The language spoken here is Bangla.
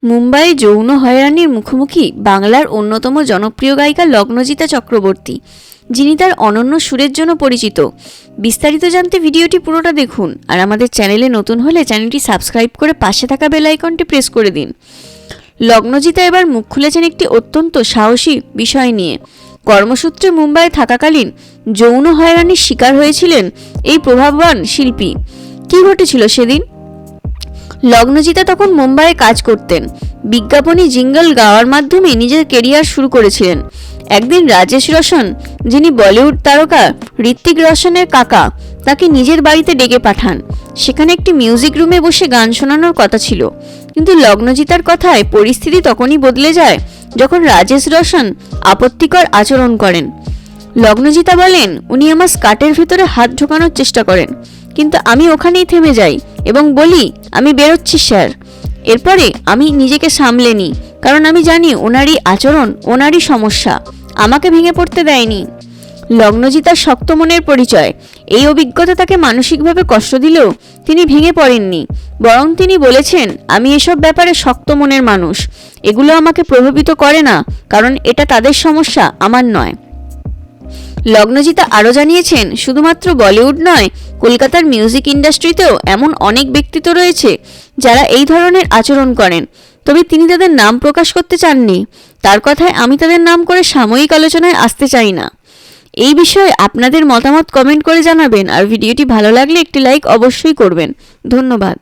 মুম্বাইয়ে যৌন হয়রানির মুখোমুখি বাংলার অন্যতম জনপ্রিয় গায়িকা লগ্নজিতা চক্রবর্তী, যিনি তার অনন্য সুরের জন্য পরিচিত। বিস্তারিত জানতে ভিডিওটি পুরোটা দেখুন, আর আমাদের চ্যানেলে নতুন হলে চ্যানেলটি সাবস্ক্রাইব করে পাশে থাকা বেল আইকনটি প্রেস করে দিন। লগ্নজিতা এবার মুখ খুলেছেন একটি অত্যন্ত সাহসী বিষয় নিয়ে। কর্মসূত্রে মুম্বাইয়ে থাকাকালীন যৌন হয়রানির শিকার হয়েছিলেন এই প্রভাববান শিল্পী। কী ঘটেছিল সেদিন? লগ্নজিতা তখন মুম্বাইয়ে কাজ করতেন। বিজ্ঞাপনী জিঙ্গল গাওয়ার মাধ্যমে নিজের কেরিয়ার শুরু করেছিলেন। একদিন রাজেশ রোশন, যিনি বলিউড তারকা ঋত্বিক রোশনের কাকা, তাকে নিজের বাড়িতে ডেকে পাঠান। সেখানে একটি মিউজিক রুমে বসে গান শোনানোর কথা ছিল, কিন্তু লগ্নজিতার কথায় পরিস্থিতি তখনই বদলে যায় যখন রাজেশ রোশন আপত্তিকর আচরণ করেন। লগ্নজিতা বলেন, উনি আমার স্কার্টের ভিতরে হাত ঢোকানোর চেষ্টা করেন, কিন্তু আমি ওখানেই থেমে যাই এবং বলি, আমি বেরোচ্ছি স্যার। এরপরে আমি নিজেকে সামলে নিই, কারণ আমি জানি ওনারই আচরণ, ওনারই সমস্যা, আমাকে ভেঙে পড়তে দেয়নি। লগ্নজিতার শক্ত মনের পরিচয়। এই অভিজ্ঞতা তাকে মানসিকভাবে কষ্ট দিলেও তিনি ভেঙে পড়েননি, বরং তিনি বলেছেন, আমি এসব ব্যাপারে শক্ত মনের মানুষ, এগুলো আমাকে প্রভাবিত করে না, কারণ এটা তাদের সমস্যা, আমার নয়। লগ্নজিতা আরও জানিয়েছেন, শুধুমাত্র বলিউড নয়, কলকাতার মিউজিক ইন্ডাস্ট্রিতেও এমন অনেক ব্যক্তিত্ব রয়েছে যারা এই ধরনের আচরণ করেন, তবে তিনি তাদের নাম প্রকাশ করতে চাননি। তার কথায়, আমি তাদের নাম করে সাময়িক আলোচনায় আসতে চাই না। এই বিষয়ে আপনাদের মতামত কমেন্ট করে জানাবেন, আর ভিডিওটি ভালো লাগলে একটি লাইক অবশ্যই করবেন। ধন্যবাদ।